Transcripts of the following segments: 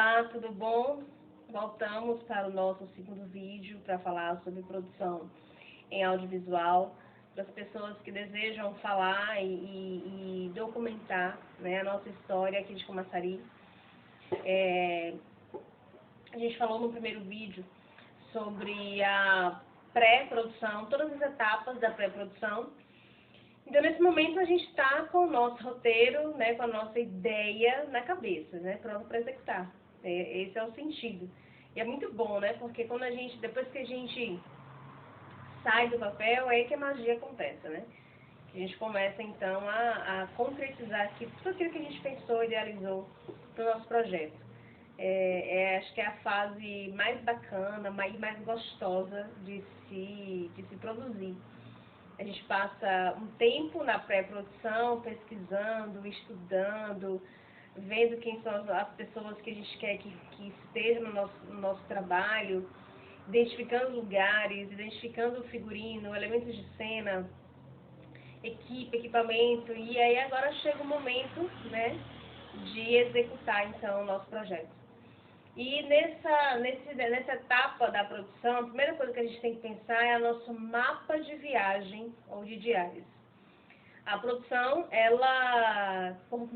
Olá, tudo bom? Voltamos para o nosso segundo vídeo para falar sobre produção em audiovisual, para as pessoas que desejam falar e documentar, né, a nossa história aqui de Camaçari. A gente falou no primeiro vídeo sobre a pré-produção, todas as etapas da pré-produção. Então, nesse momento, a gente está com o nosso roteiro, né, com a nossa ideia na cabeça, né, pronto para executar. Esse é o sentido. E é muito bom, né, porque quando depois que a gente sai do papel, é aí que a magia acontece, né? Que a gente começa, então, a concretizar aqui tudo aquilo que a gente pensou, idealizou para o nosso projeto. Acho que é a fase mais bacana, mais gostosa de se produzir. A gente passa um tempo na pré-produção, pesquisando, estudando, vendo quem são as pessoas que a gente quer que estejam no nosso trabalho, identificando lugares, identificando o figurino, elementos de cena, equipamento, e aí agora chega o momento, né, de executar então o nosso projeto. E nessa etapa da produção, a primeira coisa que a gente tem que pensar é o nosso mapa de viagem ou de diárias. A produção, ela, por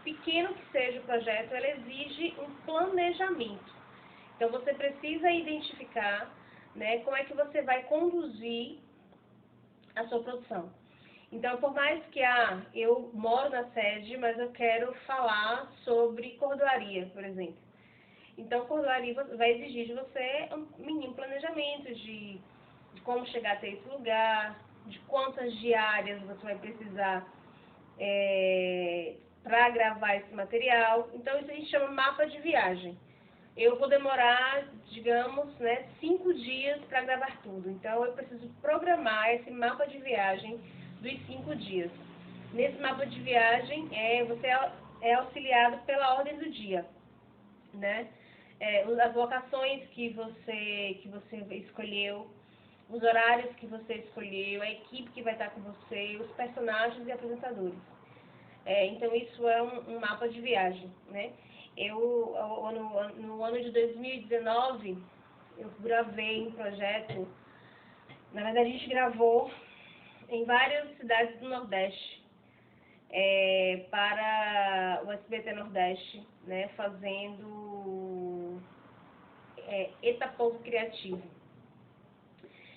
pequeno que seja o projeto, ela exige um planejamento. Então, você precisa identificar, né, como é que você vai conduzir a sua produção. Então, por mais que eu moro na sede, mas eu quero falar sobre cordoaria, por exemplo. Então, cordoaria vai exigir de você um mínimo planejamento de como chegar até esse lugar, de quantas diárias você vai precisar para gravar esse material. Então, isso a gente chama mapa de viagem. Eu vou demorar, digamos, 5 dias para gravar tudo. Então, eu preciso programar esse mapa de viagem dos 5 dias. Nesse mapa de viagem, você é auxiliado pela ordem do dia, né? As locações que você escolheu, os horários que você escolheu, a equipe que vai estar com você, os personagens e apresentadores. Então, isso é um mapa de viagem, né? No ano de 2019, eu gravei um projeto. Na verdade, a gente gravou em várias cidades do Nordeste, para o SBT Nordeste, né, fazendo Eita Povo Criativo.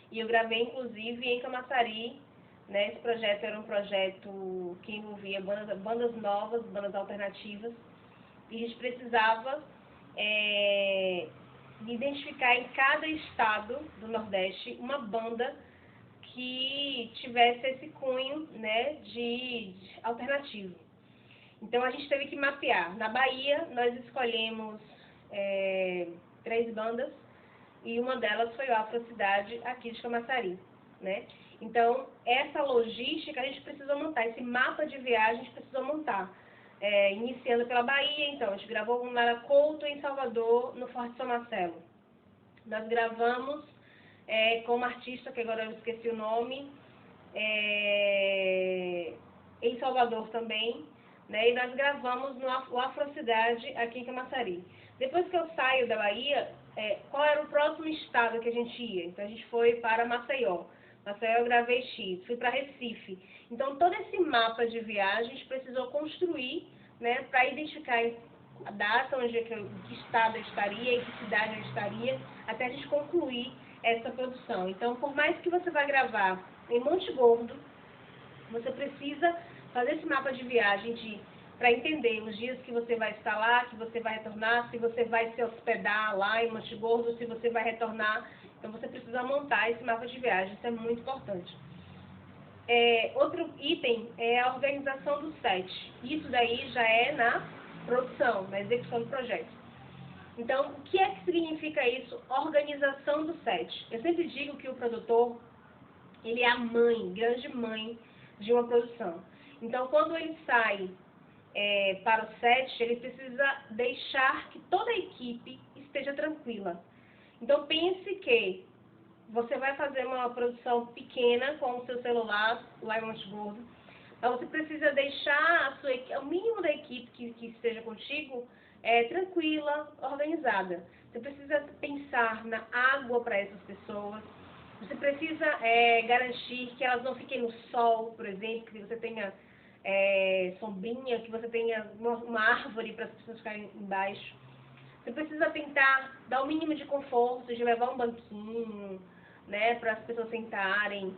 E eu gravei, inclusive, em Camaçari, né? Esse projeto era um projeto que envolvia bandas novas, bandas alternativas, e a gente precisava identificar em cada estado do Nordeste uma banda que tivesse esse cunho, né, de alternativo. Então, a gente teve que mapear. Na Bahia, nós escolhemos 3 bandas, e uma delas foi o Afrocidade, aqui de Camaçari, né? Então, essa logística a gente precisou montar, esse mapa de viagem a gente precisou montar. Iniciando pela Bahia, então, a gente gravou um Lara Couto em Salvador, no Forte São Marcelo. Nós gravamos com uma artista, que agora eu esqueci o nome, em Salvador também, né? E nós gravamos no Afrocidade, aqui em Camaçari. Depois que eu saio da Bahia, qual era o próximo estado que a gente ia? Então, a gente foi para Maceió. Maceió eu gravei X, fui para Recife. Então, todo esse mapa de viagem a gente precisou construir, né, para identificar a data, que estado eu estaria, em que cidade eu estaria, até a gente concluir essa produção. Então, por mais que você vá gravar em Monte Gordo, você precisa fazer esse mapa de viagem para entender os dias que você vai estar lá, que você vai retornar, se você vai se hospedar lá em Monte Gordo, se você vai retornar. Então, você precisa montar esse mapa de viagem, isso é muito importante. Outro item é a organização do set. Isso daí já é na produção, na execução do projeto. Então, o que é que significa isso? Organização do set. Eu sempre digo que o produtor, ele é a mãe, grande mãe de uma produção. Então, quando ele sai para o set, ele precisa deixar que toda a equipe esteja tranquila. Então, pense que você vai fazer uma produção pequena com o seu celular, lá em Monte Gordo, mas você precisa deixar o mínimo da equipe que esteja contigo tranquila, organizada. Você precisa pensar na água para essas pessoas. Você precisa garantir que elas não fiquem no sol, por exemplo, que você tenha sombrinha, que você tenha uma árvore para as pessoas ficarem embaixo. Você precisa tentar dar o mínimo de conforto, de levar um banquinho, né, para as pessoas sentarem,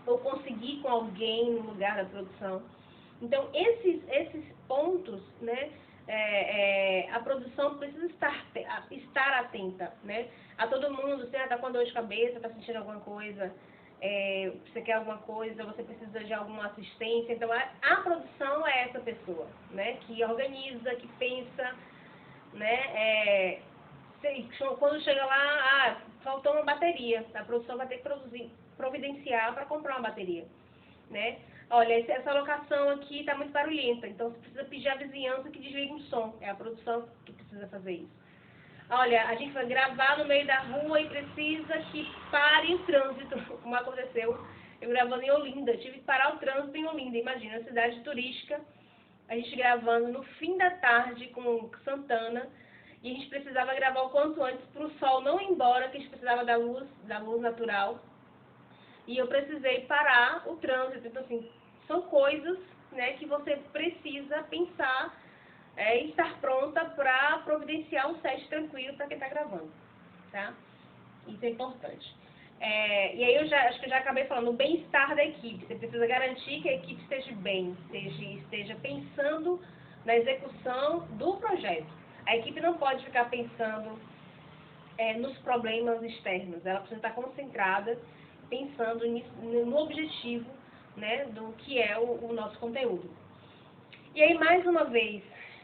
ou conseguir com alguém no lugar da produção. Então, esses pontos, né, a produção precisa estar atenta, né, a todo mundo. Você está com dor de cabeça, está sentindo alguma coisa, você quer alguma coisa, você precisa de alguma assistência. Então, a produção é essa pessoa, né, que organiza, que pensa, né, quando chega lá, faltou uma bateria, a produção vai ter que providenciar para comprar uma bateria, né? Olha, essa locação aqui está muito barulhenta, então você precisa pedir à vizinhança que desligue o som, é a produção que precisa fazer isso. Olha, a gente vai gravar no meio da rua e precisa que pare o trânsito, como aconteceu eu gravando em Olinda, tive que parar o trânsito em Olinda, imagina, cidade turística, a gente gravando no fim da tarde com Santana, e a gente precisava gravar o quanto antes para o sol não ir embora, que a gente precisava da luz natural. E eu precisei parar o trânsito. Então, assim, são coisas, né, que você precisa pensar e estar pronta para providenciar um set tranquilo para quem está gravando, tá? Isso é importante. E aí acho que eu já acabei falando, o bem-estar da equipe. Você precisa garantir que a equipe esteja bem, esteja pensando na execução do projeto. A equipe não pode ficar pensando nos problemas externos. Ela precisa estar concentrada, pensando no objetivo, né, do que é o nosso conteúdo. E aí, mais uma vez,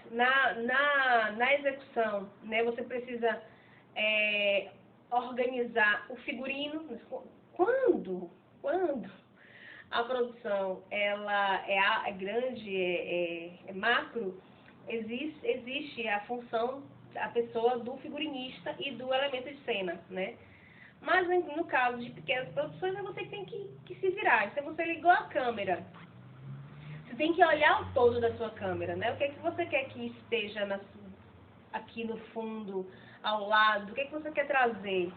na execução, né, você precisa organizar o figurino. Quando a produção ela é grande, é macro, existe a função, a pessoa do figurinista e do elemento de cena, né? Mas no caso de pequenas produções, você tem que se virar. Então você ligou a câmera, você tem que olhar o todo da sua câmera, né? O que é que você quer que esteja aqui no fundo, ao lado, o que é que você quer trazer?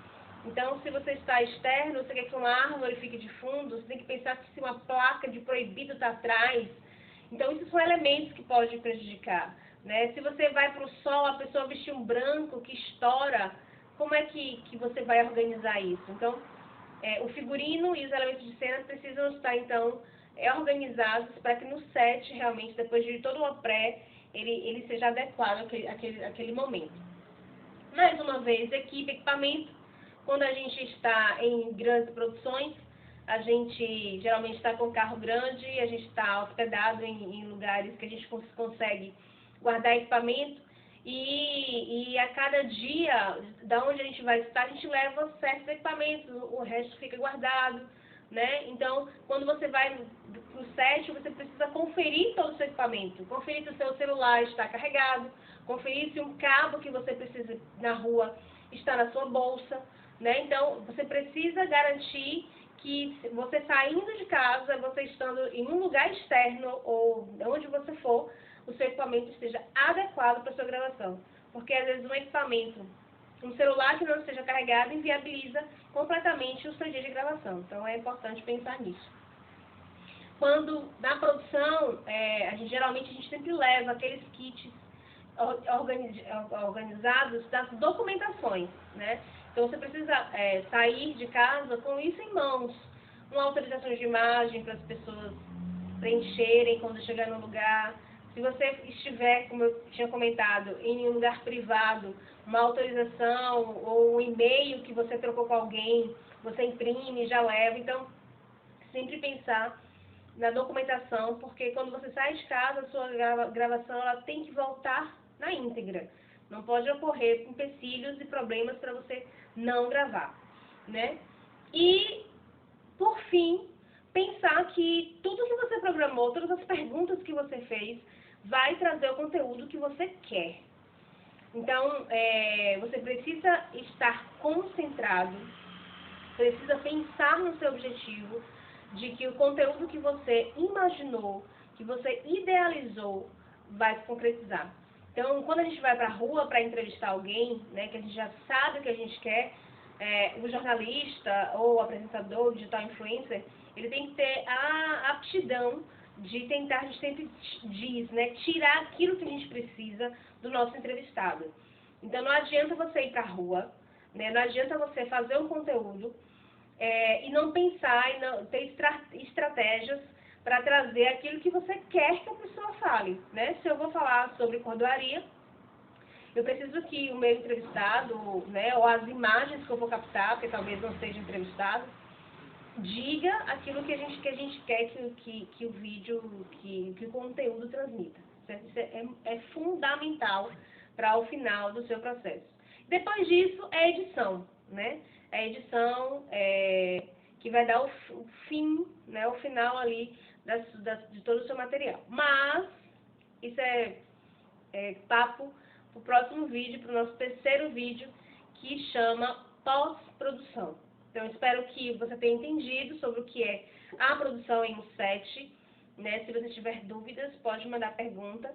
Então, se você está externo, você quer que uma árvore fique de fundo, você tem que pensar que se uma placa de proibido está atrás. Então, isso são elementos que podem prejudicar, né? Se você vai para o sol, a pessoa vestir um branco que estoura, como é que você vai organizar isso? Então, o figurino e os elementos de cena precisam estar, então, organizados para que no set, realmente, depois de todo o pré, ele seja adequado àquele momento. Mais uma vez, equipamento. Quando a gente está em grandes produções, a gente geralmente está com carro grande, a gente está hospedado em lugares que a gente consegue guardar equipamento, e a cada dia, da onde a gente vai estar, a gente leva certos equipamentos, o resto fica guardado, né? Então, quando você vai para o set, você precisa conferir todo o seu equipamento, conferir se o seu celular está carregado, conferir se um cabo que você precisa na rua está na sua bolsa, né? Então, você precisa garantir que você saindo de casa, você estando em um lugar externo ou onde você for, o seu equipamento esteja adequado para a sua gravação. Porque, às vezes, um celular que não esteja carregado inviabiliza completamente o seu dia de gravação. Então, é importante pensar nisso. Quando, na produção, geralmente a gente sempre leva aqueles kits organizados das documentações, né? Então, você precisa sair de casa com isso em mãos. Uma autorização de imagem para as pessoas preencherem quando chegar no lugar. Se você estiver, como eu tinha comentado, em um lugar privado, uma autorização ou um e-mail que você trocou com alguém, você imprime e já leva. Então, sempre pensar na documentação, porque quando você sai de casa, a sua gravação ela tem que voltar na íntegra. Não pode ocorrer empecilhos e problemas para você não gravar, né? E, por fim, pensar que tudo que você programou, todas as perguntas que você fez, vai trazer o conteúdo que você quer. Então, você precisa estar concentrado, precisa pensar no seu objetivo, de que o conteúdo que você imaginou, que você idealizou, vai se concretizar. Então, quando a gente vai para a rua para entrevistar alguém, né, que a gente já sabe o que a gente quer, o jornalista ou o apresentador, o digital influencer, ele tem que ter a aptidão de tentar, a gente sempre diz, né, tirar aquilo que a gente precisa do nosso entrevistado. Então, não adianta você ir para a rua, né, não adianta você fazer um conteúdo e não pensar e não ter estratégias para trazer aquilo que você quer que a pessoa fale, né? Se eu vou falar sobre cordoaria, eu preciso que o meu entrevistado, né, ou as imagens que eu vou captar, porque talvez não seja entrevistado, diga aquilo que a gente quer que o vídeo, que o conteúdo transmita. Isso é fundamental para o final do seu processo. Depois disso, é a edição, né? A edição que vai dar o fim, né, o final ali de todo o seu material. Mas, isso é papo para o próximo vídeo, para o nosso terceiro vídeo, que chama pós-produção. Então, espero que você tenha entendido sobre o que é a produção em um set, né? Se você tiver dúvidas, pode mandar pergunta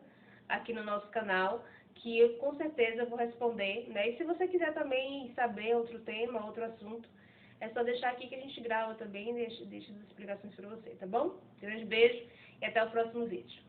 aqui no nosso canal, que eu com certeza vou responder, né? E se você quiser também saber outro tema, outro assunto, é só deixar aqui que a gente grava também e deixa as explicações para você, tá bom? Grande beijo e até o próximo vídeo.